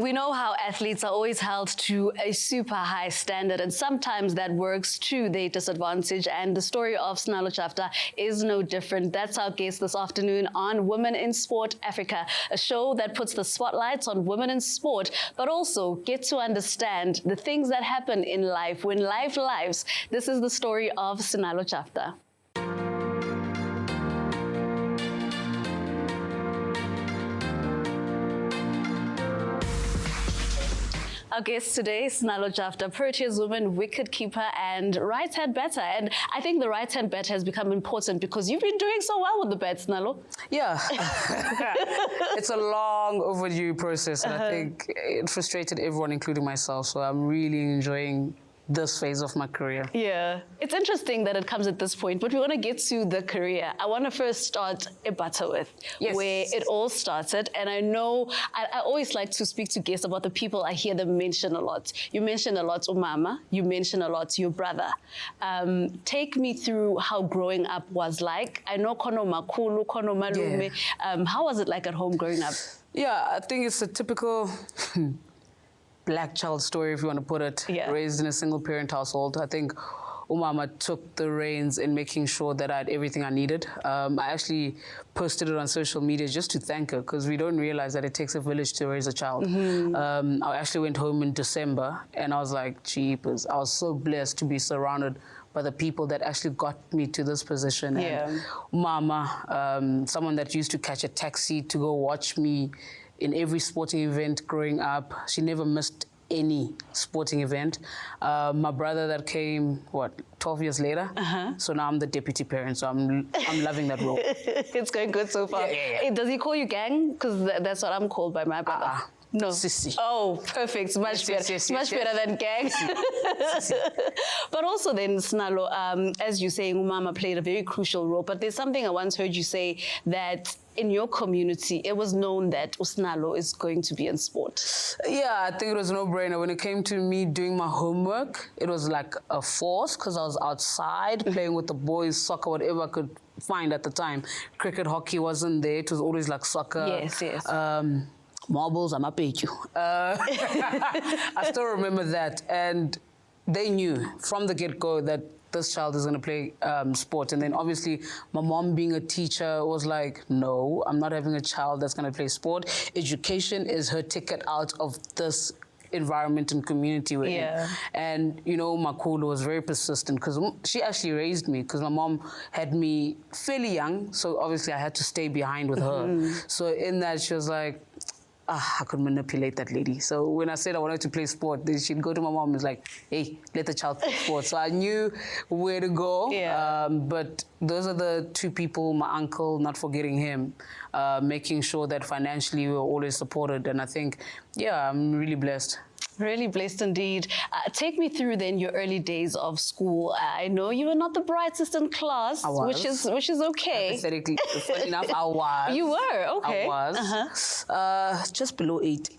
We know how athletes are always held to a super high standard, and sometimes that works to their disadvantage. And the story of Sinalo Jafta is no different. That's our guest this afternoon on Women in Sport Africa, a show that puts the spotlights on women in sport, but also get to understand the things that happen in life when life lives. This is the story of Sinalo Jafta. Our guest today, Sinalo Jafta, Proteas woman, wicket-keeper and right-hand batter. And I think the right-hand batter has become important because you've been doing so well with the bat, Sinalo. Yeah. It's a long overdue process, and I think it frustrated everyone, including myself. So I'm really enjoying this phase of my career. Yeah. It's interesting that it comes at this point, but we want to get to the career. I want to first start at Butterworth, where it all started. And I know I always like to speak to guests about the people I hear them mention a lot. You mentioned a lot Umama, you mentioned a lot your brother. Take me through how growing up was like. I know kono makulu, kono malume. How was it like at home growing up? Yeah, I think it's a typical black child story, if you want to put it, raised in a single parent household. I think Umama took the reins in making sure that I had everything I needed. I actually posted it on social media just to thank her, because we don't realize that it takes a village to raise a child. I actually went home in December and I was like, jeepers, I was so blessed to be surrounded by the people that actually got me to this position. And Mama, someone that used to catch a taxi to go watch me in every sporting event growing up. She never missed any sporting event. My brother that came, 12 years later? So now I'm the deputy parent, so I'm loving that role. It's going good so far. Hey, does he call you gang? Because that's what I'm called by my brother. No. Sissy. Oh, perfect. Much better. Much better than gang. But also then, Sinalo, as you say, Umama played a very crucial role. But there's something I once heard you say, that in your community, it was known that Sinalo is going to be in sport. Yeah, I think it was a no-brainer. When it came to me doing my homework, it was like a force, because I was outside playing with the boys, soccer, whatever I could find at the time. Cricket, hockey wasn't there. It was always like soccer. Yes. Marbles, I'm up at you. I still remember that. And they knew from the get-go that this child is going to play sport. And then obviously my mom, being a teacher, was like, no, I'm not having a child that's going to play sport. Education is her ticket out of this environment and community we're in. And, you know, Makulu was very persistent, because she actually raised me, because my mom had me fairly young. So obviously I had to stay behind with her. So in that, she was like, I could manipulate that lady. So when I said I wanted to play sport, then she'd go to my mom and was like, hey, let the child play sport. So I knew where to go. But those are the two people, my uncle, not forgetting him, making sure that financially we were always supported. And I think, I'm really blessed. Really blessed indeed. Take me through then your early days of school. I know you were not the brightest in class, which is okay. Hypothetically, funny enough, I was. You were, okay. I was. Just below 80.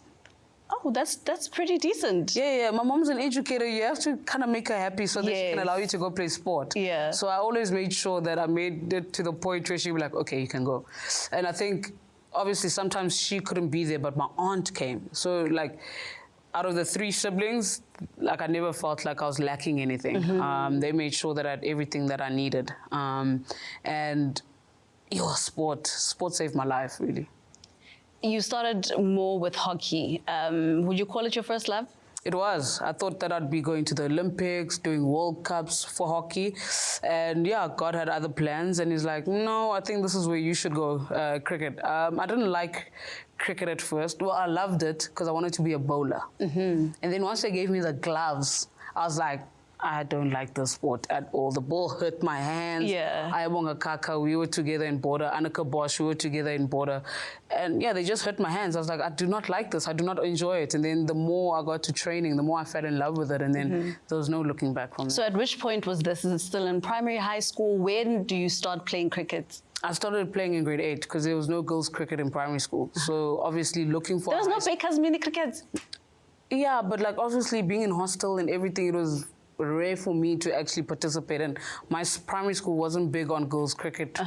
Oh, that's pretty decent. Yeah. My mom's an educator. You have to kind of make her happy so that she can allow you to go play sport. So I always made sure that I made it to the point where she'd be like, okay, you can go. And I think, obviously, sometimes she couldn't be there, but my aunt came. So, like, out of the 3 siblings, like, I never felt like I was lacking anything. They made sure that I had everything that I needed. And sport saved my life, really. You started more with hockey. Would you call it your first love? It was. I thought that I'd be going to the Olympics, doing World Cups for hockey. And God had other plans. And he's like, no, I think this is where you should go, cricket. I didn't like cricket at first. Well, I loved it because I wanted to be a bowler. And then once they gave me the gloves, I was like, I don't like the sport at all. The ball hurt my hands. Ayabonga Kaka, we were together in border. Annika Bosch, we were together in border. And they just hurt my hands. I was like, I do not like this. I do not enjoy it. And then the more I got to training, the more I fell in love with it. And then there was no looking back from it. So at which point was this? Is it still in primary, high school? When do you start playing cricket? I started playing in grade 8 because there was no girls' cricket in primary school. So obviously looking for... There was no Baker's mini cricket? Yeah, but like obviously being in hostel and everything, it was rare for me to actually participate in. My primary school wasn't big on girls cricket,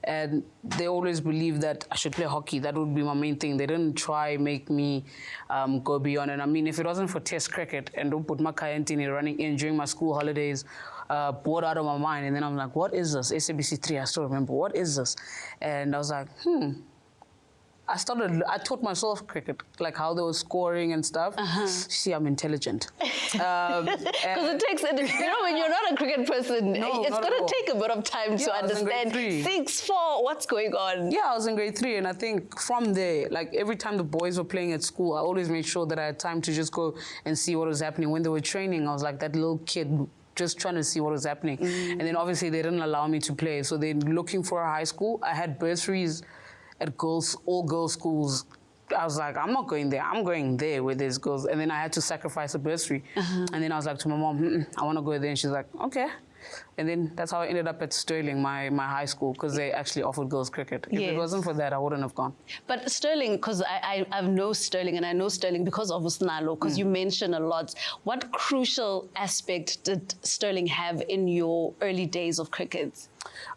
and they always believed that I should play hockey. That would be my main thing. They didn't try make me go beyond. And I mean, if it wasn't for test cricket and don't put my Kayantini running in during my school holidays, bored out of my mind. And then I'm like, what is this? SABC 3, I still remember, what is this? And I was like, I taught myself cricket, like how they were scoring and stuff. See, I'm intelligent. Because it takes, when you're not a cricket person, it's going to take a bit of time to understand 6-4, what's going on. Yeah, I was in grade 3, and I think from there, like every time the boys were playing at school, I always made sure that I had time to just go and see what was happening. When they were training, I was like that little kid just trying to see what was happening. And then obviously they didn't allow me to play. So they're looking for a high school. I had bursaries at all girls schools. I was like, I'm not going there. I'm going there with these girls. And then I had to sacrifice a bursary. And then I was like to my mom, I want to go there. And she's like, okay. And then that's how I ended up at Sterling, my high school, because they actually offered girls cricket. If it wasn't for that, I wouldn't have gone. But Sterling, because I know Sterling, and I know Sterling because of Sinalo, because you mention a lot. What crucial aspect did Sterling have in your early days of cricket?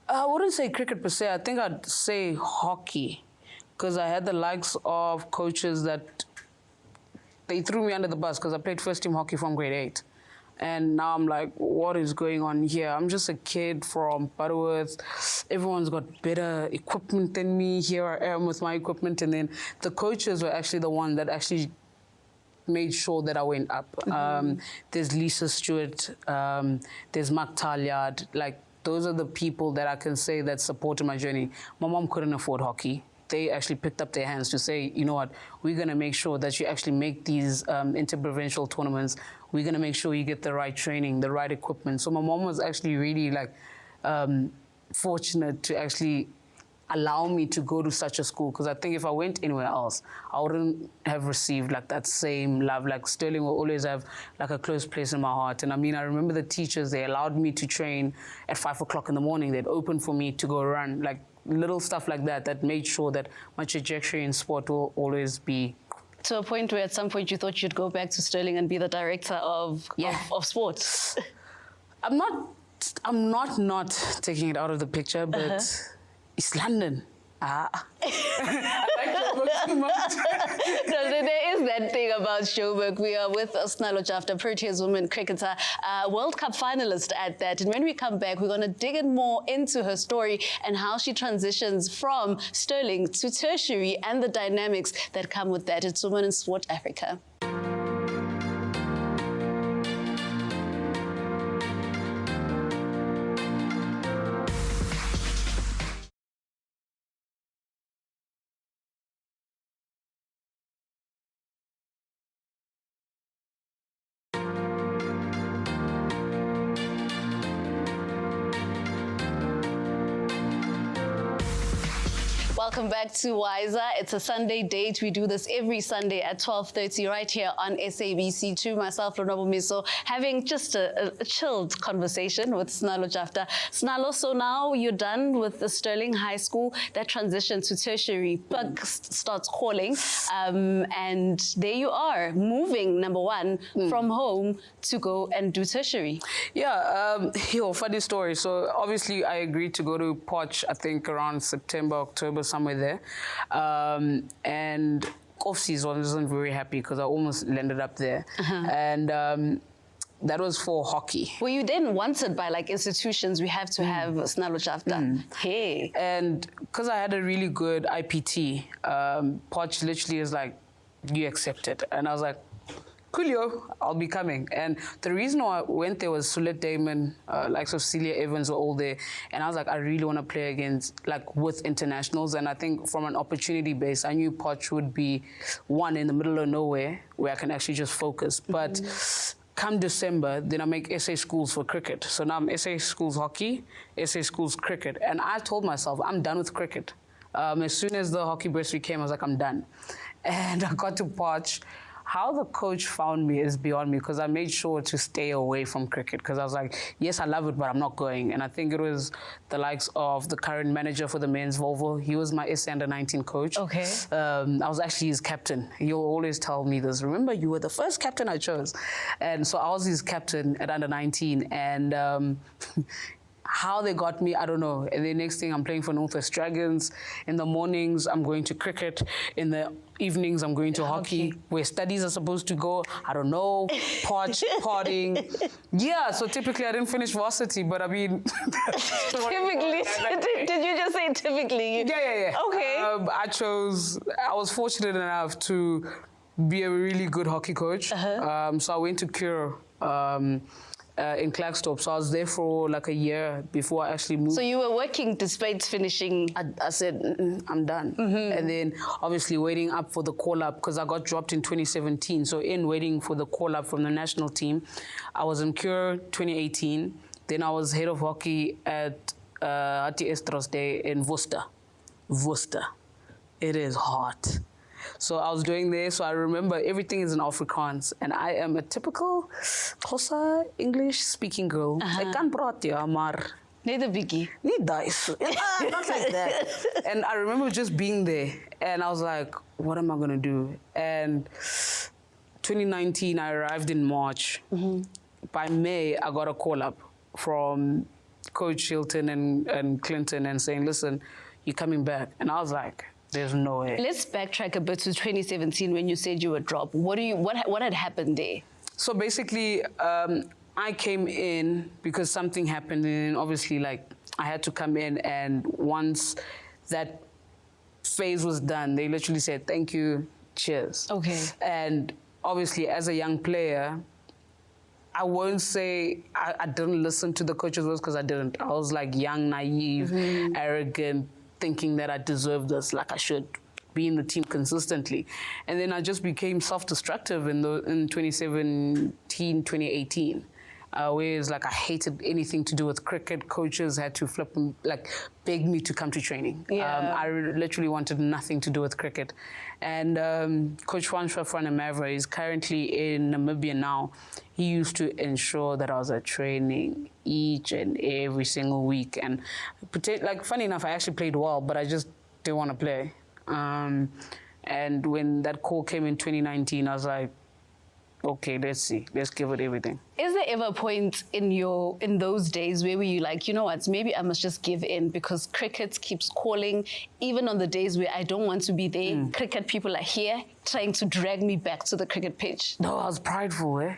I wouldn't say cricket per se. I think I'd say hockey, because I had the likes of coaches that they threw me under the bus because I played first team hockey from grade 8. And now I'm like, what is going on here? I'm just a kid from Butterworth. Everyone's got better equipment than me. Here I am with my equipment. And then the coaches were actually the one that actually made sure that I went up. There's Lisa Stewart, there's Mark Talyard. Like, those are the people that I can say that supported my journey. My mom couldn't afford hockey. They actually picked up their hands to say, you know what, we're going to make sure that you actually make these interprovincial tournaments. We're going to make sure you get the right training, the right equipment. So my mom was actually really fortunate to actually allow me to go to such a school, because I think if I went anywhere else, I wouldn't have received like that same love. Like Sterling will always have like a close place in my heart. And I mean, I remember the teachers, they allowed me to train at 5 o'clock in the morning. They'd open for me to go run, like little stuff like that, that made sure that my trajectory in sport will always be. To a point where at some point you thought you'd go back to Sterling and be the director of sports. I'm not taking it out of the picture, but it's London. I like Joburg too much. No, there is that thing about Joburg. We are with Sinalo Jafta, Proteas women cricketer, World Cup finalist at that. And when we come back, we're going to dig in more into her story and how she transitions from Sterling to tertiary and the dynamics that come with that. It's Women in Sport Africa. Welcome back to Wiser. It's a Sunday date. We do this every Sunday at 12:30 right here on SABC2. Myself, Lonabo Miso, having just a chilled conversation with Sinalo Jafta. Sinalo, so now you're done with the Sterling High School. That transition to tertiary starts calling. And there you are, moving, number one, from home to go and do tertiary. Yeah, funny story. So obviously I agreed to go to Poch, I think around September, October, somewhere there. And off-season, I wasn't very happy because I almost landed up there. And that was for hockey. Were you then wanted by like institutions? We have to have Sinalo Jafta. Hey. And because I had a really good IPT, Poch literally is like, you accept it. And I was like, coolio, I'll be coming. And the reason why I went there was Sulet Damon, like Celia Evans were all there. And I was like, I really want to play against, like with internationals. And I think from an opportunity base, I knew Poch would be one in the middle of nowhere where I can actually just focus. But come December, then I make SA schools for cricket. So now I'm SA schools hockey, SA schools cricket. And I told myself, I'm done with cricket. As soon as the hockey bursary came, I was like, I'm done. And I got to Poch. how the coach found me is beyond me, because I made sure to stay away from cricket, because I was like, yes, I love it, but I'm not going. And I think it was the likes of the current manager for the men's Volvo. He was my SA under-19 coach. Okay. I was actually his captain. He'll always tell me this. Remember, you were the first captain I chose. And so I was his captain at under-19. And how they got me, I don't know. And the next thing, I'm playing for Northwest Dragons. In the mornings, I'm going to cricket. In the evenings, I'm going to hockey. Where studies are supposed to go, I don't know, partying. Yeah, so typically I didn't finish varsity, but I mean... Typically? Did you just say typically? Yeah. Okay. I was fortunate enough to be a really good hockey coach. So I went to Cure in Klerksdorp. So I was there for like a year before I actually moved. So you were working despite finishing? I said, I'm done. And then obviously waiting up for the call-up, because I got dropped in 2017. So in waiting for the call-up from the national team, I was in Cure 2018. Then I was head of hockey at Hati Estros Day in Worcester. It is hot. So I was doing there, so I remember everything is in Afrikaans, and I am a typical Xhosa English-speaking girl. I can Protea, maar... Nee, the biggie. Niet dice. Not like that. And I remember just being there, and I was like, what am I going to do? And 2019, I arrived in March. By May, I got a call-up from Coach Hilton and Clinton and saying, listen, you're coming back. And I was like... There's no way. Let's backtrack a bit to 2017 when you said you were dropped. What had happened there? So basically, I came in because something happened, and obviously, like, I had to come in, and once that phase was done, they literally said, thank you, cheers. Okay. And obviously, as a young player, I won't say I didn't listen to the coach's words, because I didn't. I was like young, naive, arrogant, thinking that I deserved this, like I should be in the team consistently. And then I just became self-destructive in 2017, 2018. Whereas like I hated anything to do with cricket. Coaches had to beg me to come to training. Yeah. I literally wanted nothing to do with cricket. And Coach Juancho Franamavra is currently in Namibia now. He used to ensure that I was at training each and every single week. And funny enough, I actually played well, but I just didn't want to play. And when that call came in 2019, I was like, okay, let's see. Let's give it everything. Is there ever a point in those days where you like, you know what, maybe I must just give in, because cricket keeps calling, even on the days where I don't want to be there, cricket people are here trying to drag me back to the cricket pitch? No, I was prideful,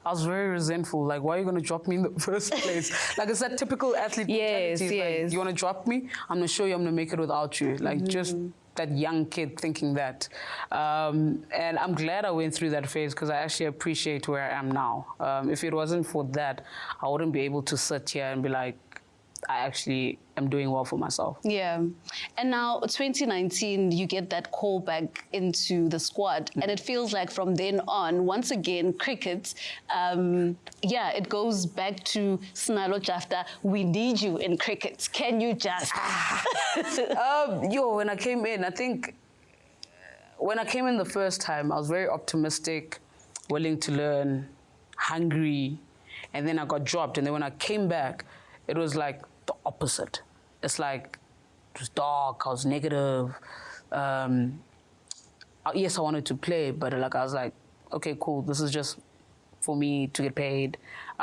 I was very resentful. Like, why are you going to drop me in the first place? Like, it's that typical athlete mentality. Yes. Like, you want to drop me? I'm going to show you I'm going to make it without you. Like, just that young kid thinking that. And I'm glad I went through that phase, because I actually appreciate where I am now. If it wasn't for that, I wouldn't be able to sit here and be like, I actually am doing well for myself. Yeah. And now 2019, you get that call back into the squad. And it feels like from then on, once again, cricket, it goes back to Sinalo Jafta. We need you in cricket. Can you just? When I came in, I think when I came in the first time, I was very optimistic, willing to learn, hungry. And then I got dropped. And then when I came back, it was like the opposite. It's like, it was dark, I was negative. Yes, I wanted to play, but I was like, okay, cool, this is just for me to get paid.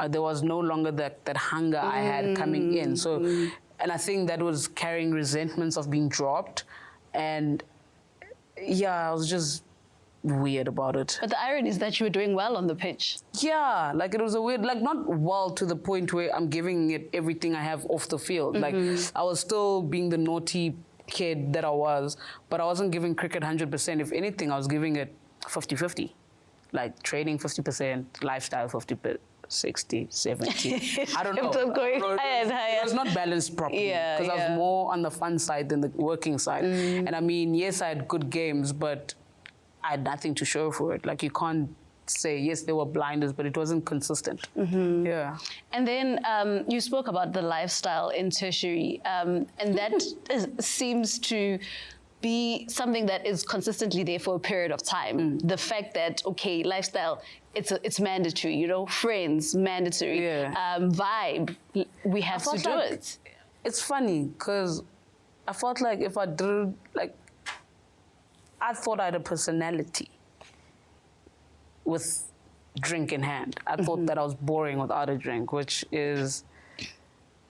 There was no longer that hunger I had coming in. So, and I think that was carrying resentments of being dropped. And yeah, I was just weird about it. But the irony is that you were doing well on the pitch. Yeah, like it was a weird, like not well to the point where I'm giving it everything I have off the field. Like I was still being the naughty kid that I was, but I wasn't giving cricket 100%. If anything, I was giving it 50-50. Like training 50%, lifestyle 50%. 60, 70. I don't know. It was not balanced properly, because I was more on the fun side than the working side. And I mean, yes, I had good games, but I had nothing to show for it. Like, you can't say, yes, there were blinders, but it wasn't consistent. Yeah. And then you spoke about the lifestyle in tertiary, and that seems to be something that is consistently there for a period of time. The fact that, okay, lifestyle, it's mandatory, you know, friends, mandatory, vibe, we have to do it. It's funny, because I felt like if I did, like, I thought I had a personality with drink in hand. I thought that I was boring without a drink, which is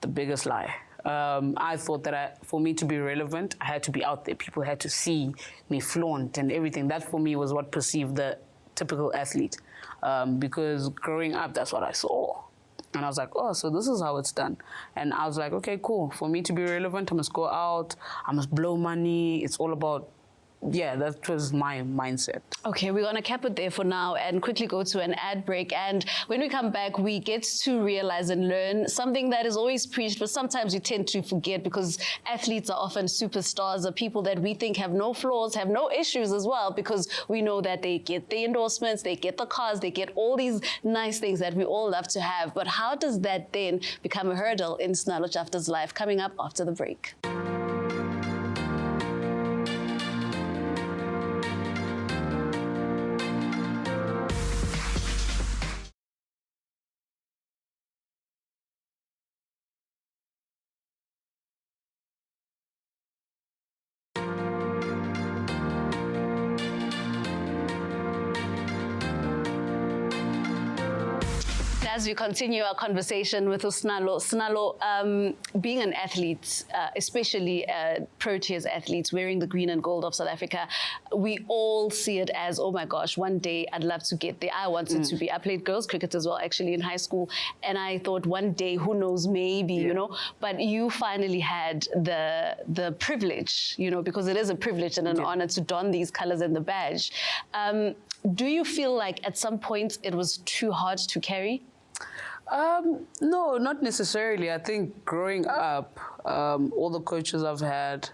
the biggest lie. I thought that for me to be relevant, I had to be out there. People had to see me flaunt and everything. That for me was what perceived the typical athlete. Because growing up, that's what I saw. And I was like, oh, so this is how it's done. And I was like, okay, cool. For me to be relevant, I must go out, I must blow money. It's all about, yeah, that was my mindset. Okay, we're going to cap it there for now and quickly go to an ad break. And when we come back, we get to realize and learn something that is always preached, but sometimes we tend to forget, because athletes are often superstars, are people that we think have no flaws, have no issues as well, because we know that they get the endorsements, they get the cars, they get all these nice things that we all love to have. But how does that then become a hurdle in Sinalo Jafta's life? Coming up after the break. As we continue our conversation with Sinalo, being an athlete, especially Proteas athletes wearing the green and gold of South Africa, we all see it as, oh my gosh, one day I'd love to get there. I wanted to be. I played girls cricket as well, actually, in high school, and I thought one day, who knows, maybe, you know. But you finally had the privilege, you know, because it is a privilege and an honor to don these colors and the badge. Do you feel like at some point it was too hard to carry? No, not necessarily. I think growing up, all the coaches I've had,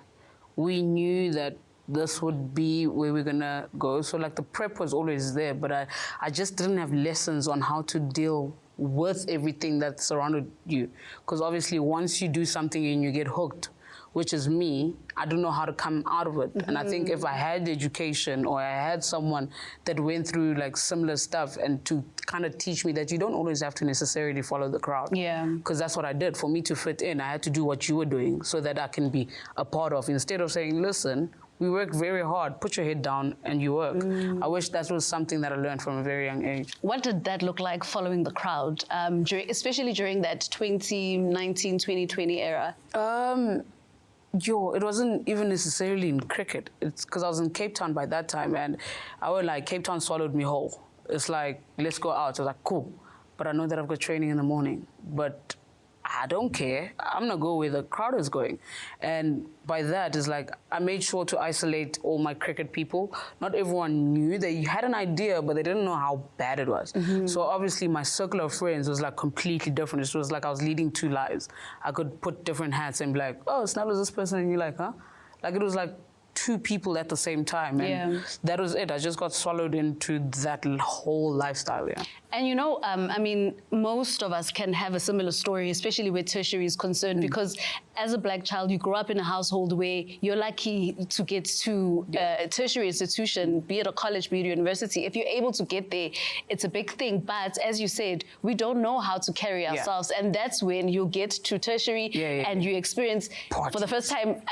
we knew that this would be where we're gonna go. So like the prep was always there, but I just didn't have lessons on how to deal with everything that surrounded you. Because obviously once you do something and you get hooked, which is me, I don't know how to come out of it. And I think if I had education, or I had someone that went through like similar stuff and to kind of teach me that you don't always have to necessarily follow the crowd. Yeah. Because that's what I did. For me to fit in, I had to do what you were doing so that I can be a part of, instead of saying, listen, we work very hard, put your head down and you work. I wish that was something that I learned from a very young age. What did that look like, following the crowd, especially during that 2019, 2020 era? It wasn't even necessarily in cricket. It's because I was in Cape Town by that time, and I was like, Cape Town swallowed me whole. It's like, let's go out. I was like, cool. But I know that I've got training in the morning. But I don't care. I'm going to go where the crowd is going. And by that, it's like, I made sure to isolate all my cricket people. Not everyone knew. They had an idea, but they didn't know how bad it was. So obviously, my circle of friends was like completely different. It was like I was leading two lives. I could put different hats and be like, oh, Sinalo's this person, and you're like, huh? Like, it was like two people at the same time. And that was it. I just got swallowed into that whole lifestyle, And you know, I mean, most of us can have a similar story, especially where tertiary is concerned, because as a black child, you grow up in a household where you're lucky to get to a tertiary institution, be it a college, be it a university. If you're able to get there, it's a big thing. But as you said, we don't know how to carry ourselves. And that's when you get to tertiary and you experience, for the first time,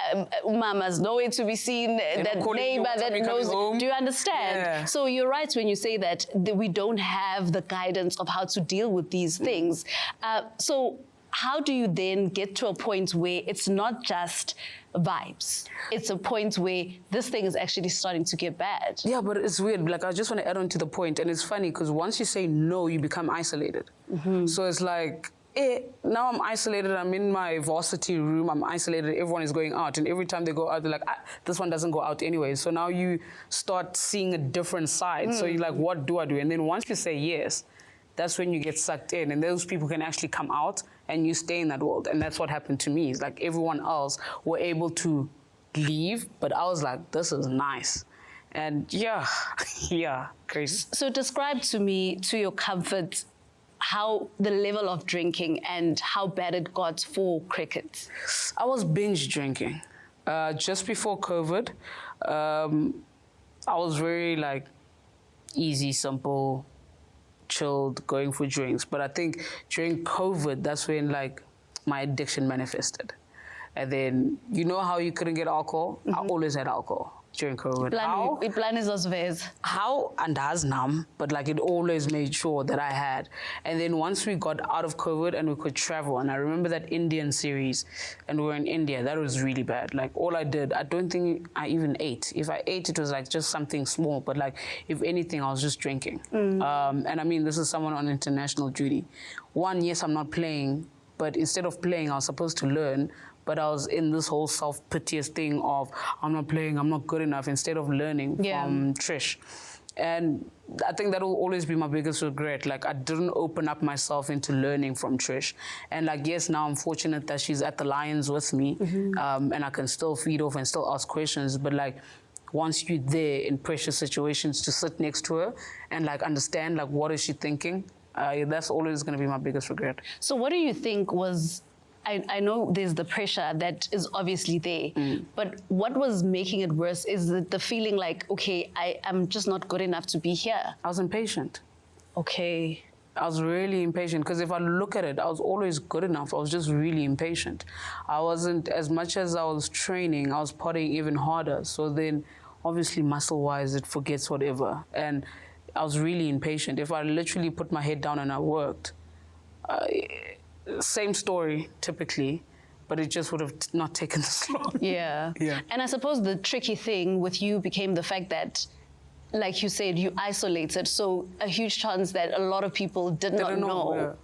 mamas, nowhere to be seen, that neighbor that knows. Do you understand? So you're right when you say that we don't have the guidance of how to deal with these things. So how do you then get to a point where it's not just vibes? It's a point where this thing is actually starting to get bad. Yeah, but it's weird. Like, I just want to add on to the point, and it's funny because once you say no, you become isolated. So it's like, now I'm isolated, I'm in my varsity room, I'm isolated, everyone is going out, and every time they go out, they're like, this one doesn't go out anyway. So now you start seeing a different side. So you're like, what do I do? And then once you say yes, that's when you get sucked in, and those people can actually come out and you stay in that world. And that's what happened to me. It's like everyone else were able to leave, but I was like, this is nice. And yeah, crazy. So describe to me, to your comfort, how the level of drinking and how bad it got for cricket. I was binge drinking. Just before COVID, I was very like easy, simple, chilled, going for drinks. But I think during COVID, that's when like my addiction manifested. And then, you know how you couldn't get alcohol? I always had alcohol during COVID. Plan is as ways. How and as numb, but like it always made sure that I had. And then once we got out of COVID and we could travel, and I remember that Indian series, and we were in India, that was really bad. Like all I did, I don't think I even ate. If I ate, it was like just something small, but like if anything, I was just drinking. And I mean, this is someone on international duty. One, yes, I'm not playing, but instead of playing, I was supposed to learn. But I was in this whole self-piteous thing of, I'm not playing, I'm not good enough, instead of learning from Trish. And I think that will always be my biggest regret. Like, I didn't open up myself into learning from Trish. And like, yes, now I'm fortunate that she's at the Lions with me, and I can still feed off and still ask questions. But like, once you're there in pressure situations, to sit next to her and like understand, like, what is she thinking? That's always going to be my biggest regret. So what do you think was... I know there's the pressure that is obviously there, but what was making it worse? Is it the feeling like, okay, I'm just not good enough to be here? I was impatient. Okay. I was really impatient, because if I look at it, I was always good enough. I was just really impatient. I wasn't, as much as I was training, I was partying even harder. So then, obviously, muscle-wise, it forgets whatever. And I was really impatient. If I literally put my head down and I worked, same story, typically, but it just would have not taken this long. Yeah. And I suppose the tricky thing with you became the fact that, like you said, you isolated, so a huge chance that a lot of people did not know.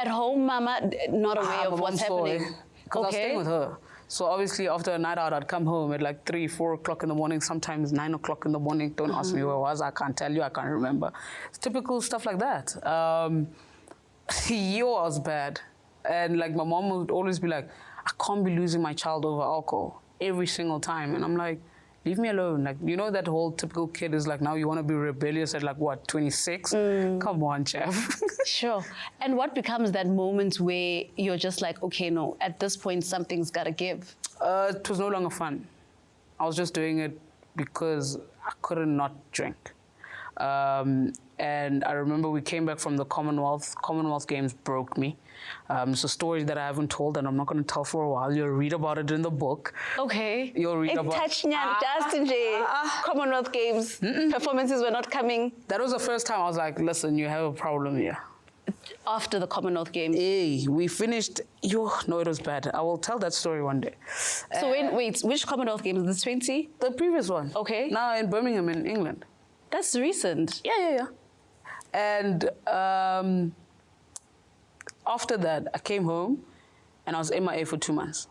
At home, Mama, not aware of what's happening. Because I was staying with her. So obviously, after a night out, I'd come home at like 3, 4 o'clock in the morning, sometimes 9 o'clock in the morning. Don't ask me where I was. I can't tell you. I can't remember. It's typical stuff like that. I was bad. And like my mom would always be like, I can't be losing my child over alcohol every single time. And I'm like, leave me alone. Like, you know, that whole typical kid is like, now you want to be rebellious at like, what, 26? Come on, chef. Sure. And what becomes that moment where you're just like, okay, no, at this point, something's got to give? It was no longer fun. I was just doing it because I couldn't not drink. And I remember we came back from the Commonwealth. Commonwealth Games broke me. It's a story that I haven't told and I'm not going to tell for a while. You'll read about it in the book. Okay. You'll read about it. Commonwealth Games. Performances were not coming. That was the first time I was like, listen, you have a problem here. After the Commonwealth Games? Hey, we finished. No, it was bad. I will tell that story one day. So wait, which Commonwealth Games? The 20? The previous one. Okay. Now in Birmingham in England. That's recent. Yeah. And after that, I came home and I was MIA for 2 months.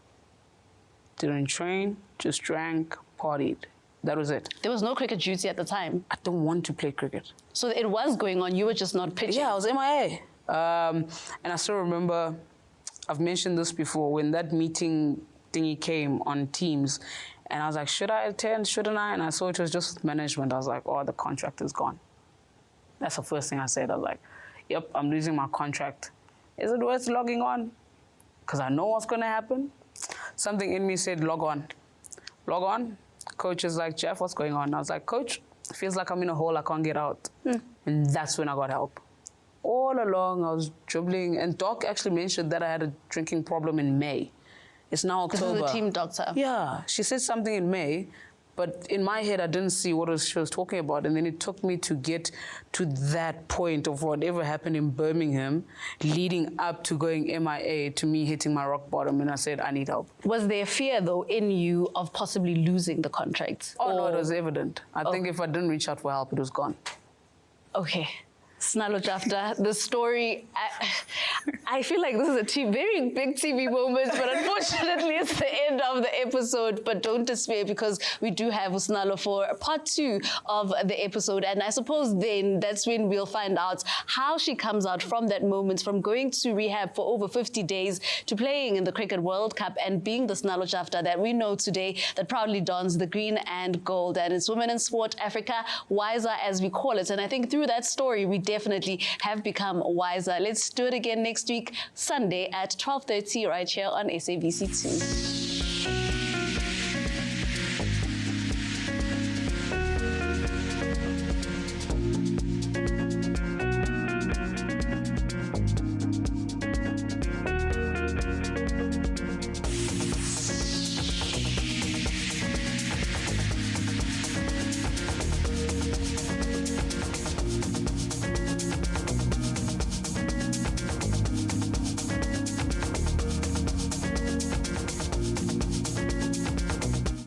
Didn't train, just drank, partied. That was it. There was no cricket duty at the time? I don't want to play cricket. So it was going on, you were just not pitching? Yeah, I was MIA. And I still remember, I've mentioned this before, when that meeting thingy came on Teams, and I was like, should I attend, shouldn't I? And I saw it was just management. I was like, oh, the contract is gone. That's the first thing I said. I was like, yep, I'm losing my contract. Is it worth logging on? Because I know what's going to happen. Something in me said, log on. Log on. Coach is like, Jeff, what's going on? I was like, Coach, it feels like I'm in a hole I can't get out. And that's when I got help. All along, I was dribbling. And Doc actually mentioned that I had a drinking problem in May. It's now October. This is the team doctor. Yeah. She said something in May. But in my head, I didn't see what she was talking about. And then it took me to get to that point of whatever happened in Birmingham, leading up to going MIA, to me hitting my rock bottom. And I said, I need help. Was there fear, though, in you of possibly losing the contract? Oh, no, it was evident. I think if I didn't reach out for help, it was gone. Okay. Sinalo Jafta, the story, I feel like this is a very big TV moment, but unfortunately it's the end of the episode. But don't despair, because we do have Sinalo for part 2 of the episode. And I suppose then that's when we'll find out how she comes out from that moment, from going to rehab for over 50 days to playing in the Cricket World Cup and being the Sinalo Jafta that we know today, that proudly dons the green and gold. And it's Women in Sport Africa, wiser as we call it. And I think through that story, we definitely have become wiser. Let's do it again next week, Sunday at 12:30 right here on SABC2. Bye.